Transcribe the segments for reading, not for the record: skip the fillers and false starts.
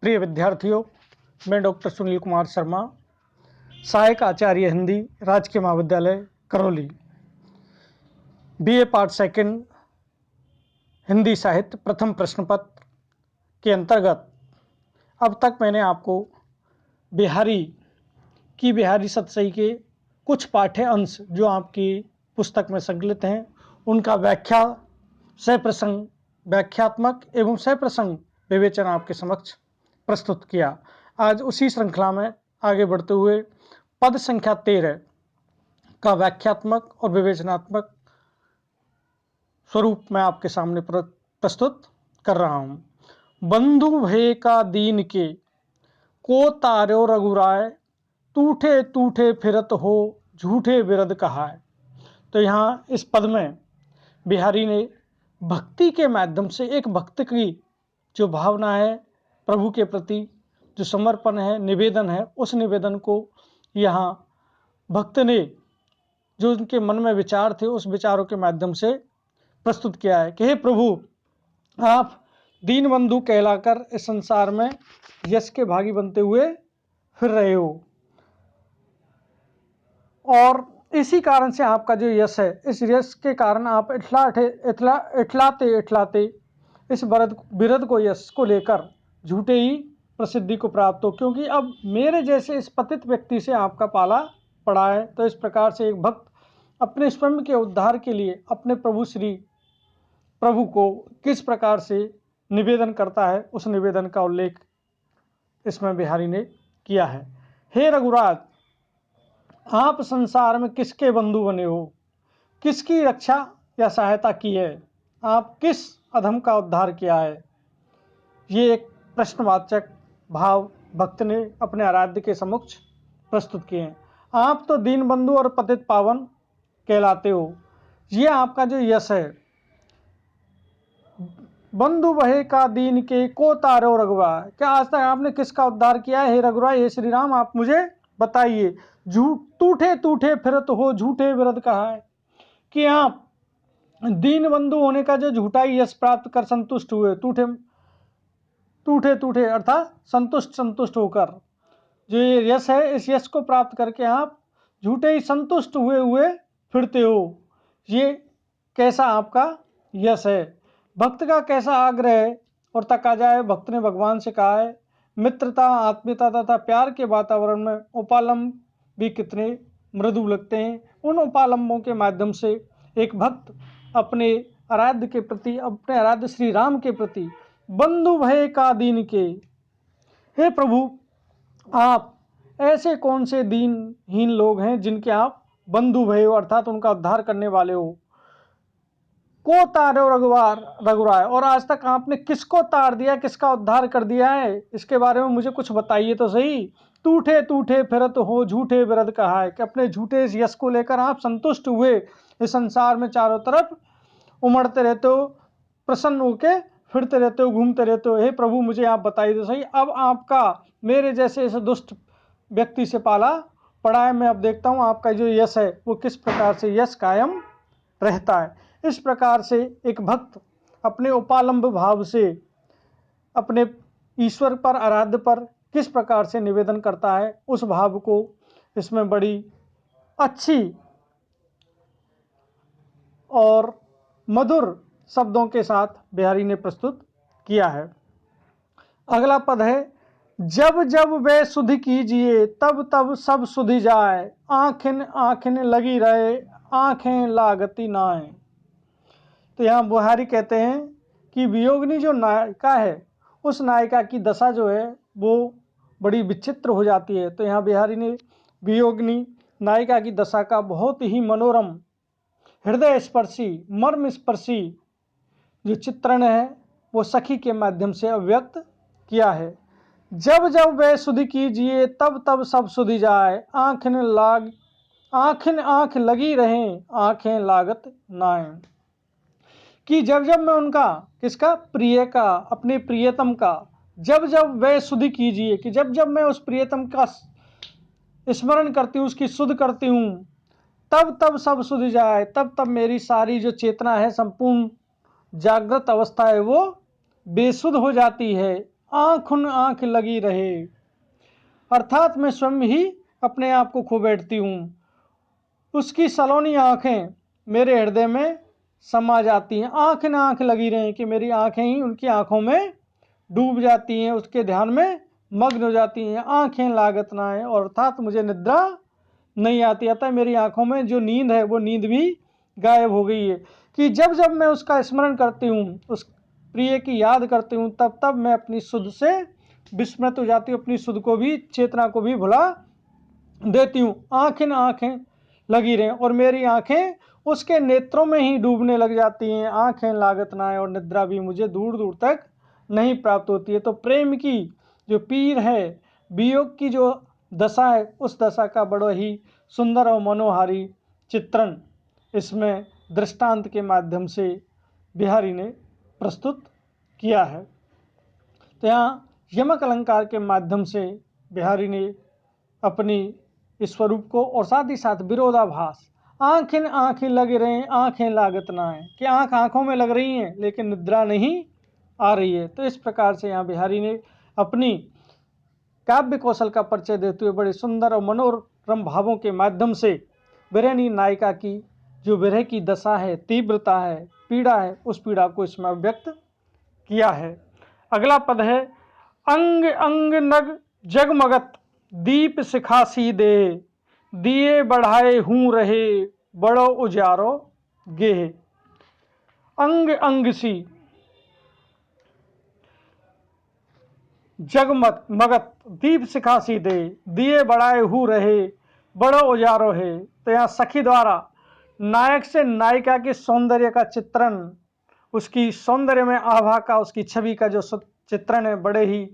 प्रिय विद्यार्थियों, मैं डॉक्टर सुनील कुमार शर्मा, सहायक आचार्य हिंदी, राजकीय महाविद्यालय Karauli, BA part second Hindi साहित्य प्रथम प्रश्न पत्र के अंतर्गत अब तक मैंने आपको बिहारी सतसई के कुछ पाठ्य अंश जो आपकी पुस्तक में संकलित हैं उनका व्याख्यात्मक एवं सप्रसंग विवेचन आपके समक्ष प्रस्तुत किया। आज उसी श्रृंखला में आगे बढ़ते हुए पद संख्या 13 का व्याख्यात्मक और विवेचनात्मक स्वरूप मैं आपके सामने प्रस्तुत कर रहा हूं। बंधु भय का दीन के को तार्यो रघुराय, टूठे टूठे फिरत हो झूठे विरद कहाय। तो यहाँ इस पद में बिहारी ने भक्ति के माध्यम से एक भक्त की जो भावना है, प्रभु के प्रति जो समर्पण है, निवेदन है, उस निवेदन को यहाँ भक्त ने जो उनके मन में विचार थे उस विचारों के माध्यम से प्रस्तुत किया है कि हे प्रभु, आप दीन बंधु कहलाकर इस संसार में यश के भागी बनते हुए फिर रहे हो और इसी कारण से आपका जो यश है, इस यश के कारण आप इठलाते इस बिरद को, यश को लेकर झूठे ही प्रसिद्धि को प्राप्त हो, क्योंकि अब मेरे जैसे इस पतित व्यक्ति से आपका पाला पड़ा है। तो इस प्रकार से एक भक्त अपने स्वयं के उद्धार के लिए अपने प्रभु को किस प्रकार से निवेदन करता है, उस निवेदन का उल्लेख इसमें बिहारी ने किया है। हे रघुराज, आप संसार में किसके बंधु बने हो, किसकी रक्षा या सहायता की है, आप किस अधम का उद्धार किया है। ये एक प्रश्नवाचक भाव भक्त ने अपने आराध्य के समक्ष प्रस्तुत किए हैं। आप तो दीन बंधु और पतित पावन कहलाते हो, ये आपका जो यश है। बंधु भय का दीन के को तारो रघुरा, क्या आज तक आपने किसका उद्धार किया है। हे रघुराय, हे श्री राम, आप मुझे बताइए। टूठे टूठे फिरत हो झूठे विरद कहा है कि आप दीन बंधु होने का जो झूठा यश प्राप्त कर संतुष्ट हुए, टूठे अर्थात संतुष्ट होकर जो ये यश है, इस यश को प्राप्त करके आप झूठे ही संतुष्ट हुए फिरते हो। ये कैसा आपका यश है। भक्त का कैसा आग्रह है और तकाजा है। भक्त ने भगवान से कहा है, मित्रता, आत्मीयता तथा प्यार के वातावरण में उपालंब भी कितने मृदु लगते हैं। उन उपालंबों के माध्यम से एक भक्त अपने आराध्य के प्रति, अपने आराध्य श्री राम के प्रति बंधु भय का दीन के, हे प्रभु, आप ऐसे कौन से दीनहीन लोग हैं जिनके आप बंधु भय हो, अर्थात उनका उद्धार करने वाले हो। को तारो रघुराय, और आज तक आपने किसको तार दिया, किसका उद्धार कर दिया है, इसके बारे में मुझे कुछ बताइए तो सही। टूठे टूठे फिरत हो झूठे विरद कहा है कि अपने झूठे यश को लेकर आप संतुष्ट हुए इस संसार में चारों तरफ उमड़ते रहते हो, प्रसन्न होके फिरते रहते हो, घूमते रहते हो। हे प्रभु, मुझे आप बताइए तो सही, अब आपका मेरे जैसे इस दुष्ट व्यक्ति से पाला पड़ा है। मैं अब देखता हूँ आपका जो यश है वो किस प्रकार से यश कायम रहता है। इस प्रकार से एक भक्त अपने उपालंब भाव से अपने ईश्वर पर, आराध्य पर किस प्रकार से निवेदन करता है, उस भाव को इसमें बड़ी अच्छी और मधुर शब्दों के साथ बिहारी ने प्रस्तुत किया है। अगला पद है, जब जब वे सुधि कीजिए तब तब सब सुधि जाए, आँखिन आँखिन लगी रहे आँखें लागती नाए। तो यहाँ बिहारी कहते हैं कि वियोगिनी जो नायिका है, उस नायिका की दशा जो है वो बड़ी विचित्र हो जाती है। तो यहाँ बिहारी ने वियोगिनी नायिका की दशा का बहुत ही मनोरम, हृदय स्पर्शी, मर्म स्पर्शी जो चित्रण है वो सखी के माध्यम से अभिव्यक्त किया है। जब जब वह सुधि कीजिए तब तब सब सुधि जाए, आँखिन आँख लगी रहें आँखें लागत नाए। कि जब जब मैं उनका, किसका, प्रिय का, अपने प्रियतम का, जब जब वह सुधि कीजिए, कि जब जब मैं उस प्रियतम का स्मरण करती हूँ, उसकी सुध करती हूँ, तब तब सब सुधि जाए, तब तब मेरी सारी जो चेतना है, संपूर्ण जागृत अवस्था है, वो बेसुध हो जाती है। आँख उन आँख लगी रहे, अर्थात मैं स्वयं ही अपने आप को खो बैठती हूँ। उसकी सलोनी आँखें मेरे हृदय में समा जाती हैं। आँख न आँख लगी रहे कि मेरी आँखें ही उनकी आँखों में डूब जाती हैं, उसके ध्यान में मग्न हो जाती हैं। आँखें लागत ना है, और अर्थात मुझे निद्रा नहीं आती। अतः मेरी आँखों में जो नींद है वो नींद भी गायब हो गई है कि जब जब मैं उसका स्मरण करती हूँ, उस प्रिय की याद करती हूँ, तब तब मैं अपनी सुध से विस्मृत हो जाती हूँ, अपनी सुध को भी, चेतना को भी भुला देती हूँ। आँखें न आँखें लगी रहें और मेरी आँखें उसके नेत्रों में ही डूबने लग जाती हैं। आँखें लागत ना है और निद्रा भी मुझे दूर दूर तक नहीं प्राप्त होती है। तो प्रेम की जो पीर है, वियोग की जो दशा है, उस दशा का बड़ा ही सुंदर और मनोहारी चित्रण इसमें दृष्टांत के माध्यम से बिहारी ने प्रस्तुत किया है। तो यहाँ यमक अलंकार के माध्यम से बिहारी ने अपनी इस स्वरूप को और साथ ही साथ विरोधाभास, आँखें आँखें लगे रहे, आँखें लागत ना है कि आँख आँखों में लग रही हैं लेकिन निद्रा नहीं आ रही है। तो इस प्रकार से यहाँ बिहारी ने अपनी काव्य कौशल का परिचय देते हुए बड़े सुंदर और मनोरम भावों के माध्यम से विरहनी नायिका की जो विरह की दशा है, तीव्रता है, पीड़ा है, उस पीड़ा को इसमें व्यक्त किया है। अगला पद है, अंग अंग नग जगमगत दीप सिखासी दे, दिए बढ़ाए हूँ रहे बड़ो उजारो गेह। अंग अंग सी जगमग मगत दीप सिखासी दे, दिए बढ़ाए हूँ रहे बड़ो उजारो है। तो यहाँ सखी द्वारा नायक से नायिका के सौंदर्य का चित्रण, उसकी सौंदर्य में आभा का, उसकी छवि का जो चित्रण है, बड़े ही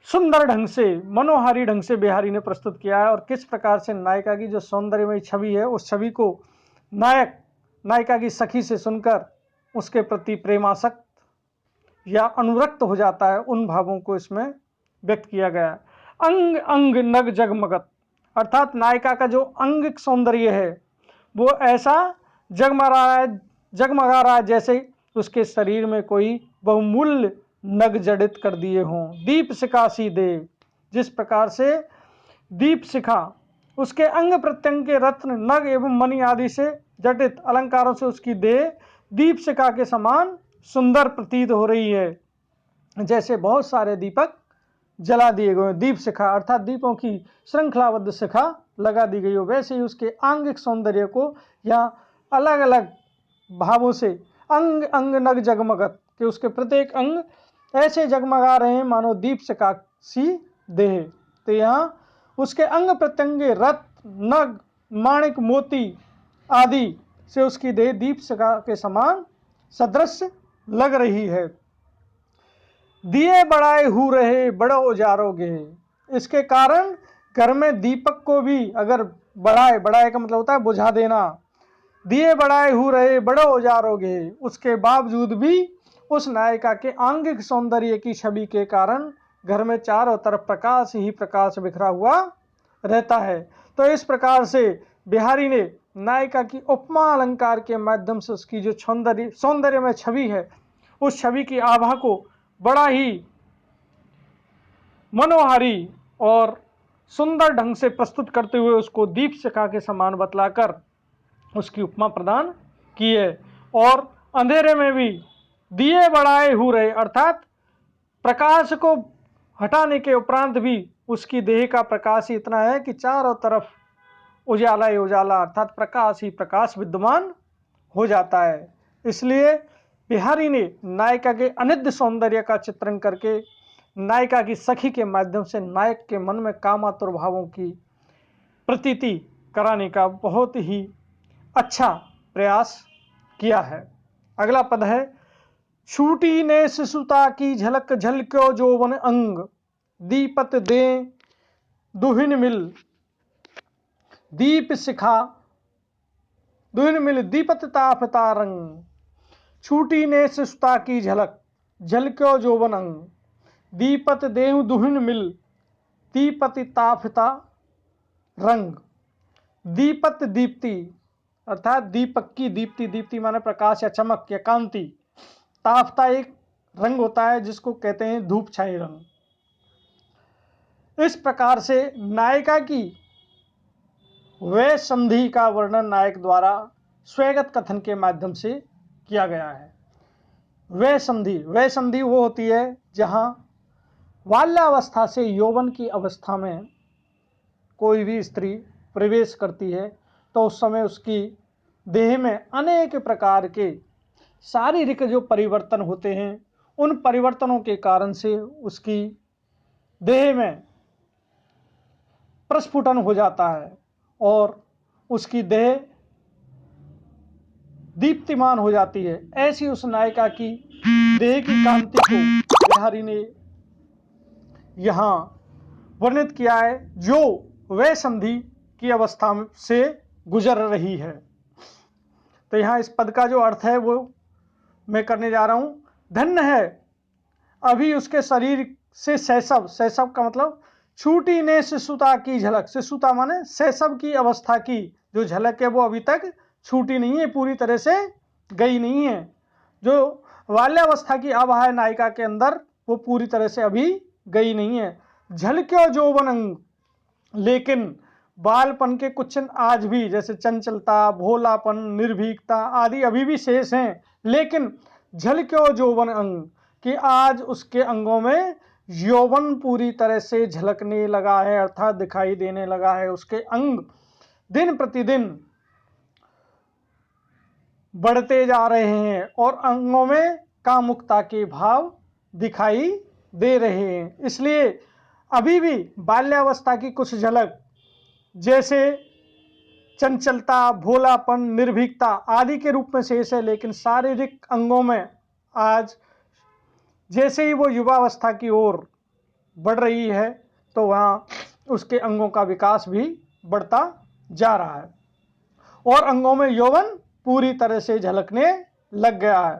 सुंदर ढंग से, मनोहारी ढंग से बिहारी ने प्रस्तुत किया है। और किस प्रकार से नायिका की जो सौंदर्यमय छवि है, उस छवि को नायक नायिका की सखी से सुनकर उसके प्रति प्रेमासक्त या अनुरक्त हो जाता है, उन भावों को इसमें व्यक्त किया गया है। अंग अंग नग जगमगत, अर्थात नायिका का जो अंगिक सौंदर्य है वो ऐसा जगमगा रहा है जैसे उसके शरीर में कोई बहुमूल्य नग जड़ित कर दिए हों। दीप सिखासी दे, जिस प्रकार से दीप शिखा उसके अंग प्रत्यंग के रत्न, नग एवं मणि आदि से जटित अलंकारों से उसकी देह दीप शिखा के समान सुंदर प्रतीत हो रही है। जैसे बहुत सारे दीपक जला दिए गए, दीप शिखा अर्थात दीपों की श्रृंखलाबद्ध शिखा लगा दी गई हो, वैसे ही उसके आंगिक सौंदर्य को या अलग अलग भावों से अंग अंग नग जगमगत कि उसके प्रत्येक अंग ऐसे जगमगा रहे हैं मानो दीप शिखा सी देह। तो यहाँ उसके अंग प्रत्यंगे रत्न, नग, माणिक, मोती आदि से उसकी देह दीप शिखा के समान सदृश लग रही है। दिए बढ़ाए हु रहे बड़ो उजारोगे, इसके कारण घर में दीपक को भी अगर बढ़ाए का मतलब होता है बुझा देना, दिए बढ़ाए हु रहे बड़ो उजारोगे, उसके बावजूद भी उस नायिका के आंगिक सौंदर्य की छवि के कारण घर में चारों तरफ प्रकाश ही प्रकाश बिखरा हुआ रहता है। तो इस प्रकार से बिहारी ने नायिका की उपमा अलंकार के माध्यम से उसकी जो सौंदर्य में छवि है, उस छवि की आभा को बड़ा ही मनोहारी और सुंदर ढंग से प्रस्तुत करते हुए उसको दीप शिखा के समान बतलाकर उसकी उपमा प्रदान की है। और अंधेरे में भी दिए बढ़ाए हु रहे, अर्थात प्रकाश को हटाने के उपरांत भी उसकी देह का प्रकाश ही इतना है कि चारों तरफ उजाला ही उजाला, अर्थात प्रकाश ही प्रकाश विद्यमान हो जाता है। इसलिए बिहारी ने नायिका के अनिद्य सौंदर्य का चित्रण करके नायिका की सखी के माध्यम से नायक के मन में कामातुर भावों की प्रतीति कराने का बहुत ही अच्छा प्रयास किया है। अगला पद है, छूटी ने शिशुता की झलक झलक्यो जोवन अंग, दीपत दे दुहिन मिल दीप शिखा दुहिन मिल दीपत ताफता रंग। छूटी ने शिशुता की झलक झलक्यो जोवन अंग, दीपत देहु दुहिन मिल दीपति ताफता रंग। दीपत दीप्ति अर्थात दीपक की दीप्ति, दीप्ति माने प्रकाश या चमक या कांति, ताफता एक रंग होता है जिसको कहते हैं धूप छाई रंग। इस प्रकार से नायिका की वह संधि का वर्णन नायक द्वारा स्वैगत कथन के माध्यम से किया गया है। वह संधि वो होती है जहाँ बाल्यावस्था से यौवन की अवस्था में कोई भी स्त्री प्रवेश करती है तो उस समय उसकी देह में अनेक प्रकार के शारीरिक जो परिवर्तन होते हैं, उन परिवर्तनों के कारण से उसकी देह में प्रस्फुटन हो जाता है और उसकी देह दीप्तिमान हो जाती है। ऐसी उस नायिका की देह की कांति को बिहारी ने यहाँ वर्णित किया है, जो वह संधि की अवस्था से गुजर रही है। तो यहाँ इस पद का जो अर्थ है वो मैं करने जा रहा हूँ। धन्य है अभी उसके शरीर से शैशव, शैशव का मतलब छूटी ने शिशुता की झलक, शिशुता माने शैशव की अवस्था की जो झलक है वो अभी तक छूटी नहीं है, पूरी तरह से गई नहीं है। जो बाल्यावस्था की आभा है नायिका के अंदर वो पूरी तरह से अभी गई नहीं है। झलक्यो जौवन अंग, लेकिन बालपन के कुछ आज भी जैसे चंचलता, भोलापन, निर्भीकता आदि अभी भी शेष हैं, लेकिन झलक्यो जौवन अंग कि आज उसके अंगों में यौवन पूरी तरह से झलकने लगा है, अर्थात दिखाई देने लगा है। उसके अंग दिन प्रतिदिन बढ़ते जा रहे हैं और अंगों में कामुकता के भाव दिखाई दे रहे हैं। इसलिए अभी भी बाल्यावस्था की कुछ झलक जैसे चंचलता, भोलापन, निर्भीकता आदि के रूप में शेष है, लेकिन शारीरिक अंगों में आज जैसे ही वो युवावस्था की ओर बढ़ रही है तो वहाँ उसके अंगों का विकास भी बढ़ता जा रहा है और अंगों में यौवन पूरी तरह से झलकने लग गया है।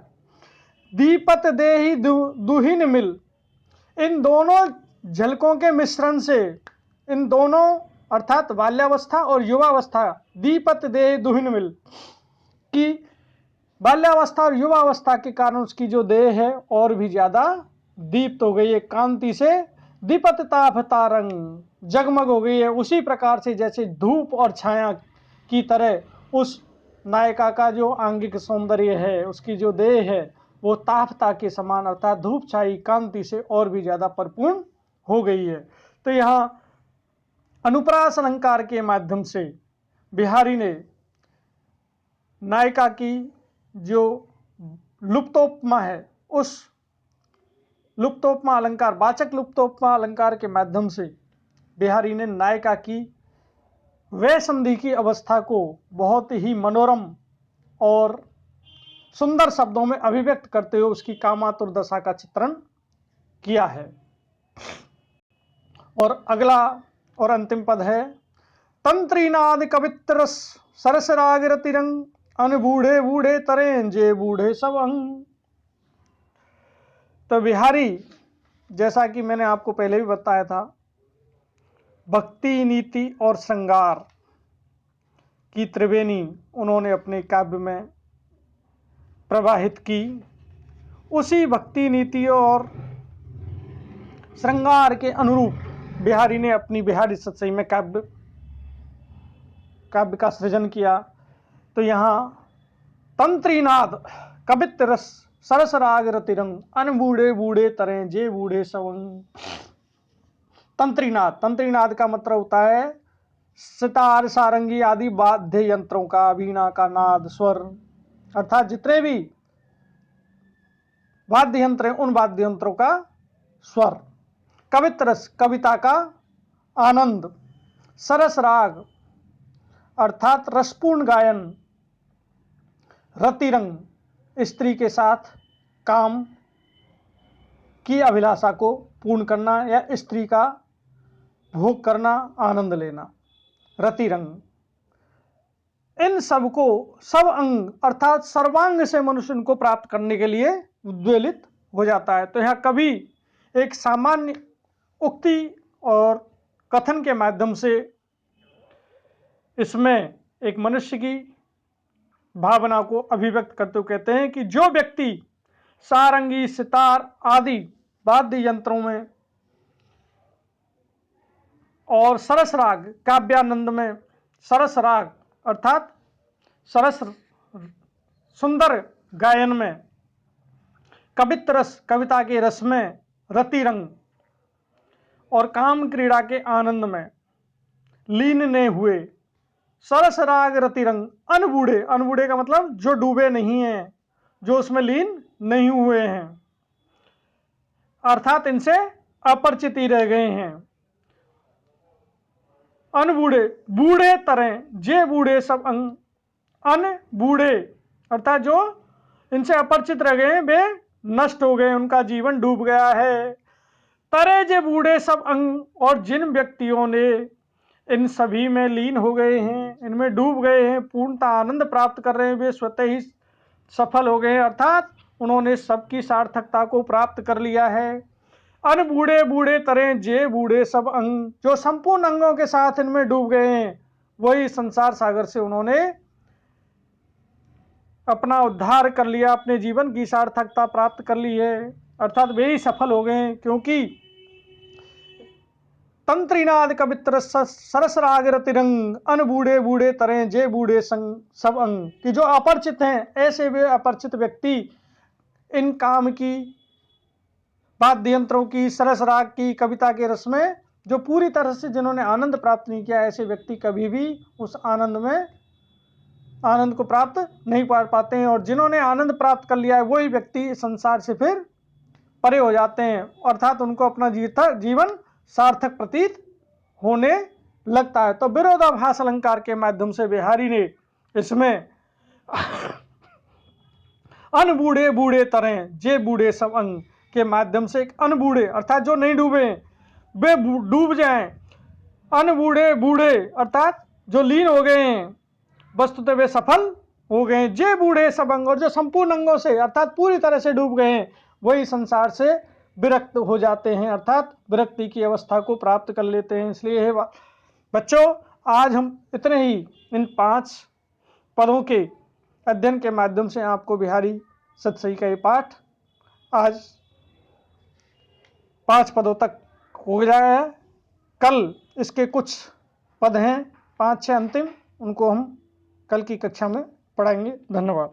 दीपत देहि दुहिन मिल, इन दोनों झलकों के मिश्रण से, इन दोनों अर्थात बाल्यावस्था और युवावस्था, दीपत देहि दुहिन मिल की बाल्यावस्था और युवावस्था के कारण उसकी जो देह है और भी ज्यादा दीप्त हो गई है, कांति से दीपत तापता रंग, जगमग हो गई है। उसी प्रकार से जैसे धूप और छाया की तरह उस नायिका का जो आंगिक सौंदर्य है, उसकी जो देह है वो तापता के समान अर्थात धूप छाई कांति से और भी ज्यादा परिपूर्ण हो गई है। तो यहाँ अनुप्रास अलंकार के माध्यम से बिहारी ने नायिका की जो लुप्तोपमा है, उस लुप्तोपमा अलंकार, वाचक लुप्तोपमा अलंकार के माध्यम से बिहारी ने नायिका की वह संधि की अवस्था को बहुत ही मनोरम और सुंदर शब्दों में अभिव्यक्त करते हुए उसकी कामातुर दशा का चित्रण किया है। और अगला और अंतिम पद है, तंत्रीनाद कवित्र सरसराग रतिरंग, अन बूढ़े बूढ़े तरें जे बूढ़े सब अंग। तो बिहारी, जैसा कि मैंने आपको पहले भी बताया था, भक्ति, नीति और श्रृंगार की त्रिवेणी उन्होंने अपने काव्य में प्रवाहित की। उसी भक्ति, नीति और श्रृंगार के अनुरूप बिहारी ने अपनी बिहारी सतसई में काव्य का सृजन किया। तो यहाँ तंत्रीनाद कवित रस सरसराग रतिरंग, अन बूढ़े बूढ़े तरें जे बूढ़े सवंग। तंत्रीनाद, तंत्रीनाद का मतलब होता है सितार, सारंगी आदि वाद्य यंत्रों का, वीणा का नाद, स्वर, अर्थात जितने भी वाद्य यंत्र हैं उन वाद्य यंत्रों का स्वर। कवित रस, कविता का आनंद। सरस राग अर्थात रसपूर्ण गायन। रतिरंग, स्त्री के साथ काम की अभिलाषा को पूर्ण करना या स्त्री का भोग करना, आनंद लेना, रतिरंग। इन सबको सब अंग अर्थात सर्वांग से मनुष्य को प्राप्त करने के लिए उद्वेलित हो जाता है। तो यहाँ कवि एक सामान्य उक्ति और कथन के माध्यम से इसमें एक मनुष्य की भावना को अभिव्यक्त करते हुए कहते हैं कि जो व्यक्ति सारंगी, सितार आदि वाद्य यंत्रों में, और सरस राग काव्यानंद में, सरस राग अर्थात सरस सुंदर गायन में, कवित्त रस कविता के रस में, रति रंग और काम क्रीड़ा के आनंद में लीन ने हुए। सरस राग रति रंग अनबूढ़े, अनबूढ़े का मतलब जो डूबे नहीं हैं, जो उसमें लीन नहीं हुए हैं, अर्थात इनसे अपरिचित ही रह गए हैं। अनबूढ़े, बूढ़े तरह जे बूढ़े सब अंग, अन बूढ़े अर्थात जो इनसे अपरिचित रह गए, वे नष्ट हो गए, उनका जीवन डूब गया है। तरे जे बूढ़े सब अंग, और जिन व्यक्तियों ने इन सभी में लीन हो गए हैं, इनमें डूब गए हैं, पूर्णता आनंद प्राप्त कर रहे हैं, वे स्वतः ही सफल हो गए, अर्थात उन्होंने सबकी सार्थकता को प्राप्त कर लिया है। अन बूढ़े बूढ़े तरह जे बूढ़े सब अंग, जो संपूर्ण अंगों के साथ इनमें डूब गए हैं, वही संसार सागर से उन्होंने अपना उद्धार कर लिया, अपने जीवन की सार्थकता प्राप्त कर ली है, अर्थात वे ही सफल हो गए हैं। क्योंकि तंत्रीनाद कवित्र सरस राग रतिरंग, अन बूढ़े बूढ़े तरह जे बूढ़े संग सब अंग, कि जो अपरिचित हैं, ऐसे वे अपरिचित व्यक्ति इन काम की, वाद्य यंत्रों की, सरस राग की, कविता के रस में जो पूरी तरह से जिन्होंने आनंद प्राप्त नहीं किया, ऐसे व्यक्ति कभी भी उस आनंद को प्राप्त नहीं कर पाते हैं। और जिन्होंने आनंद प्राप्त कर लिया है, वही व्यक्ति संसार से फिर परे हो जाते हैं, अर्थात उनको अपना जीवन सार्थक प्रतीत होने लगता है। तो विरोधाभास अलंकार के माध्यम से बिहारी ने इसमें अनबूढ़े बूढ़े तरह जे बूढ़े सब अंग के माध्यम से एक अनबूढ़े अर्थात जो नहीं डूबे वे डूब जाएं, अनबूढ़े बूढ़े अर्थात जो लीन हो गए हैं, वस्तुतः वे सफल हो गए। जे बूढ़े सब अंग, और जो संपूर्ण अंगों से अर्थात पूरी तरह से डूब गए हैं, वही संसार से विरक्त हो जाते हैं, अर्थात विरक्ति की अवस्था को प्राप्त कर लेते हैं। इसलिए बच्चों, आज हम इतने ही इन 5 पदों के अध्ययन के माध्यम से आपको बिहारी सतसई का ये पाठ आज 5 पदों तक हो गया है। कल इसके कुछ पद हैं 5-6 अंतिम, उनको हम कल की कक्षा में पढ़ाएंगे। धन्यवाद।